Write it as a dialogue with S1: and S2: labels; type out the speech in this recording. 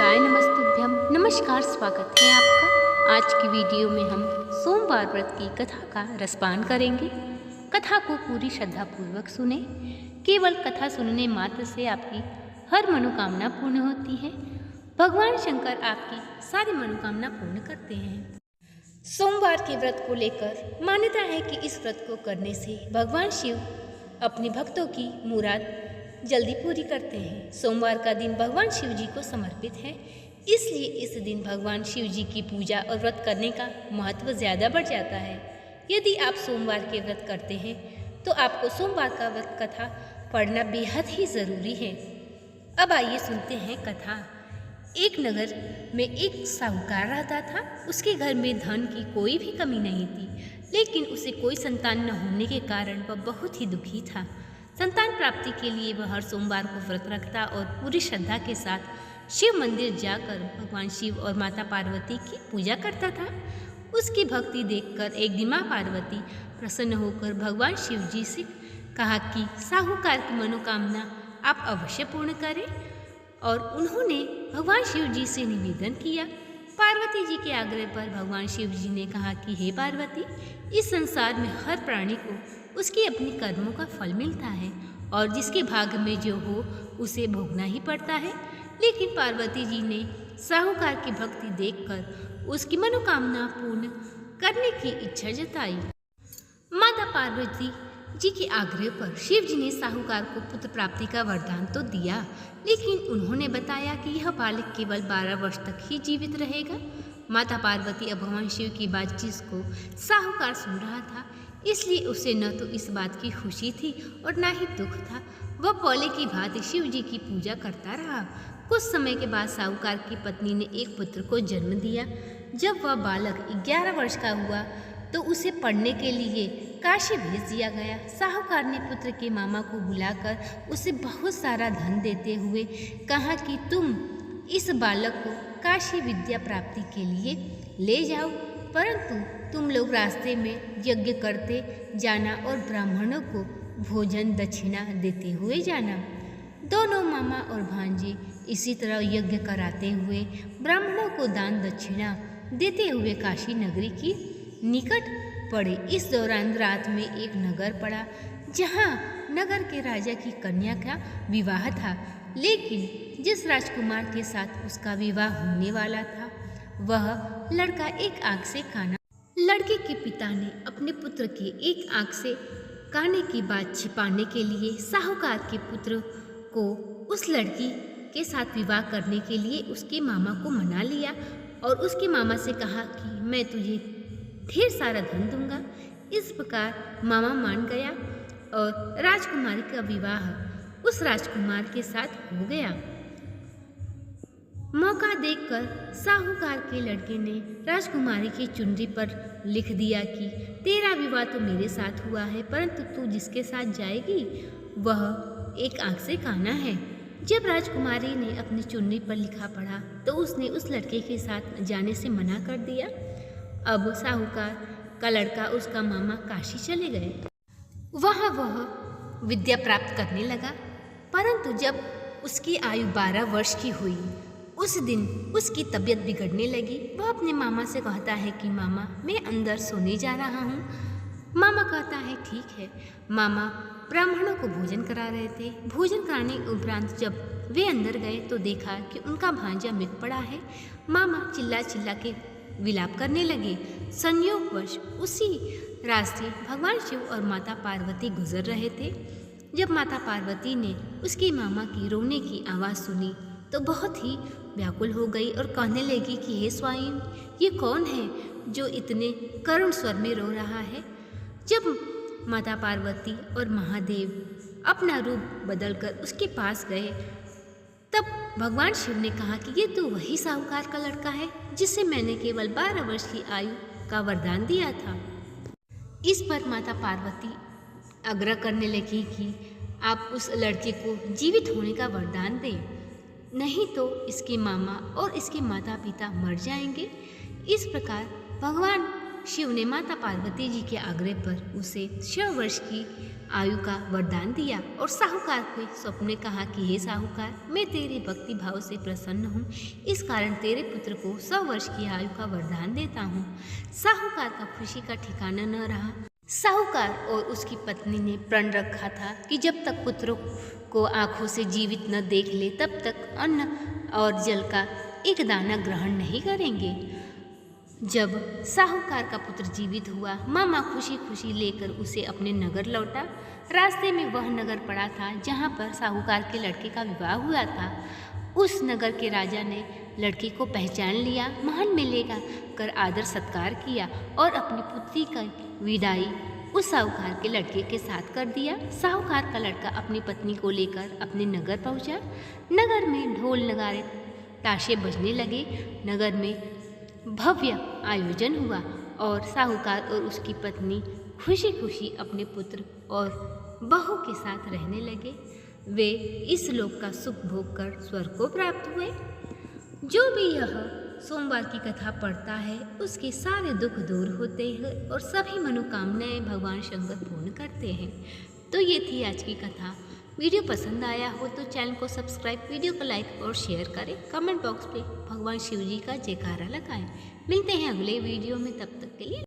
S1: शिवाय नमस्तुभ्यम। नमस्कार, स्वागत है आपका। आज की वीडियो में हम सोमवार व्रत की कथा का रसपान करेंगे। कथा को पूरी श्रद्धापूर्वक सुने। केवल कथा सुनने मात्र से आपकी हर मनोकामना पूर्ण होती है। भगवान शंकर आपकी सारी मनोकामना पूर्ण करते हैं। सोमवार के व्रत को लेकर मान्यता है कि इस व्रत को करने से भगवान शिव अपने भक्तों की मुराद जल्दी पूरी करते हैं। सोमवार का दिन भगवान शिव जी को समर्पित है, इसलिए इस दिन भगवान शिव जी की पूजा और व्रत करने का महत्व ज़्यादा बढ़ जाता है। यदि आप सोमवार के व्रत करते हैं तो आपको सोमवार का व्रत कथा पढ़ना बेहद ही ज़रूरी है। अब आइए सुनते हैं कथा। एक नगर में एक साहूकार रहता था। उसके घर में धन की कोई भी कमी नहीं थी, लेकिन उसे कोई संतान न होने के कारण वह बहुत ही दुखी था। संतान प्राप्ति के लिए वह हर सोमवार को व्रत रखता और पूरी श्रद्धा के साथ शिव मंदिर जाकर भगवान शिव और माता पार्वती की पूजा करता था। उसकी भक्ति देखकर एक दिन माँ पार्वती प्रसन्न होकर भगवान शिव जी से कहा कि साहूकार की मनोकामना आप अवश्य पूर्ण करें, और उन्होंने भगवान शिव जी से निवेदन किया। पार्वती जी के आग्रह पर भगवान शिव जी ने कहा कि हे पार्वती, इस संसार में हर प्राणी को उसके अपने कर्मों का फल मिलता है और जिसके भाग्य में जो हो उसे भोगना ही पड़ता है। लेकिन पार्वती जी ने साहूकार की भक्ति देखकर उसकी मनोकामना पूर्ण करने की इच्छा जताई। माता पार्वती जी के आग्रह पर शिव जी ने साहूकार को पुत्र प्राप्ति का वरदान तो दिया, लेकिन उन्होंने बताया कि यह बालक केवल 12 वर्ष तक ही जीवित रहेगा। माता पार्वती अब भगवान शिव की बातचीत को साहूकार सुन रहा था, इसलिए उसे न तो इस बात की खुशी थी और न ही दुख था। वह पहले की भांति शिव जी की पूजा करता रहा। कुछ समय के बाद साहूकार की पत्नी ने एक पुत्र को जन्म दिया। जब वह बालक 11 वर्ष का हुआ तो उसे पढ़ने के लिए काशी भेज दिया गया। साहूकार ने पुत्र के मामा को बुलाकर उसे बहुत सारा धन देते हुए कहा कि तुम इस बालक को काशी विद्या प्राप्ति के लिए ले जाओ, परंतु तुम लोग रास्ते में यज्ञ करते जाना और ब्राह्मणों को भोजन दक्षिणा देते हुए जाना। दोनों मामा और भांजे इसी तरह यज्ञ कराते हुए ब्राह्मणों को दान दक्षिणा देते हुए काशी नगरी की निकट पड़े। इस दौरान रात में एक नगर पड़ा, जहाँ नगर के राजा की कन्या का विवाह था, लेकिन जिस राजकुमार के साथ उसका विवाह होने वाला था वह लड़का एक आंख से काना। लड़के के पिता ने अपने पुत्र के एक आंख से काने की बात छिपाने के लिए साहूकार के पुत्र को उस लड़की के साथ विवाह करने के लिए उसके मामा को मना लिया और उसके मामा से कहा कि मैं तुझे ढेर सारा धन दूंगा। इस प्रकार मामा मान गया और राजकुमारी का विवाह उस राजकुमार के साथ हो गया। मौका देखकर साहूकार के लड़के ने राजकुमारी की चुनरी पर लिख दिया कि तेरा विवाह तो मेरे साथ हुआ है, परंतु तू जिसके साथ जाएगी वह एक आंख से काना है। जब राजकुमारी ने अपनी चुनरी पर लिखा पढ़ा तो उसने उस लड़के के साथ जाने से मना कर दिया। अब साहूकार का लड़का उसका मामा काशी चले गए। वहाँ वह विद्या प्राप्त करने लगा, परंतु जब उसकी आयु 12 वर्ष की हुई उस दिन उसकी तबीयत बिगड़ने लगी। वह अपने मामा से कहता है कि मामा, मैं अंदर सोने जा रहा हूँ। मामा कहता है ठीक है। मामा ब्राह्मणों को भोजन करा रहे थे। भोजन कराने उपरांत जब वे अंदर गए तो देखा कि उनका भांजा मृत पड़ा है। मामा चिल्ला चिल्ला के विलाप करने लगे। संयोगवश उसी रास्ते भगवान शिव और माता पार्वती गुजर रहे थे। जब माता पार्वती ने उसके मामा की रोने की आवाज़ सुनी तो बहुत ही व्याकुल हो गई और कहने लगी कि हे स्वामी, ये कौन है जो इतने करुण स्वर में रो रहा है। जब माता पार्वती और महादेव अपना रूप बदलकर उसके पास गए तब भगवान शिव ने कहा कि ये तो वही साहूकार का लड़का है जिसे मैंने केवल 12 वर्ष की आयु का वरदान दिया था। इस पर माता पार्वती आग्रह करने लगी कि आप उस लड़के को जीवित होने का वरदान दें, नहीं तो इसके मामा और इसके माता पिता मर जाएंगे। इस प्रकार भगवान शिव ने माता पार्वती जी के आग्रह पर उसे 6 वर्ष की आयु का वरदान दिया और साहूकार के स्वप्न ने कहा कि हे साहूकार, मैं तेरे भक्ति भाव से प्रसन्न हूँ, इस कारण तेरे पुत्र को 100 वर्ष की आयु का वरदान देता हूँ। साहूकार का खुशी का ठिकाना न रहा। साहूकार और उसकी पत्नी ने प्रण रखा था कि जब तक पुत्रों को आंखों से जीवित न देख ले तब तक अन्न और जल का एक दाना ग्रहण नहीं करेंगे। जब साहूकार का पुत्र जीवित हुआ, मामा खुशी खुशी लेकर उसे अपने नगर लौटा। रास्ते में वह नगर पड़ा था जहाँ पर साहूकार के लड़के का विवाह हुआ था। उस नगर के राजा ने लड़के को पहचान लिया, महल में ले कर आदर सत्कार किया और अपनी पुत्री की विदाई उस साहूकार के लड़के के साथ कर दिया। साहूकार का लड़का अपनी पत्नी को लेकर अपने नगर पहुंचा। नगर में ढोल नगाड़े ताशे बजने लगे। नगर में भव्य आयोजन हुआ और साहूकार और उसकी पत्नी खुशी खुशी अपने पुत्र और बहू के साथ रहने लगे। वे इस लोक का सुख भोग कर स्वर्ग को प्राप्त हुए। जो भी यह सोमवार की कथा पढ़ता है उसके सारे दुख दूर होते हैं और सभी मनोकामनाएं भगवान शंकर पूर्ण करते हैं। तो ये थी आज की कथा। वीडियो पसंद आया हो तो चैनल को सब्सक्राइब, वीडियो को लाइक और शेयर करें। कमेंट बॉक्स पे भगवान शिव जी का जयकारा लगाएं। मिलते हैं अगले वीडियो में, तब तक के लिए।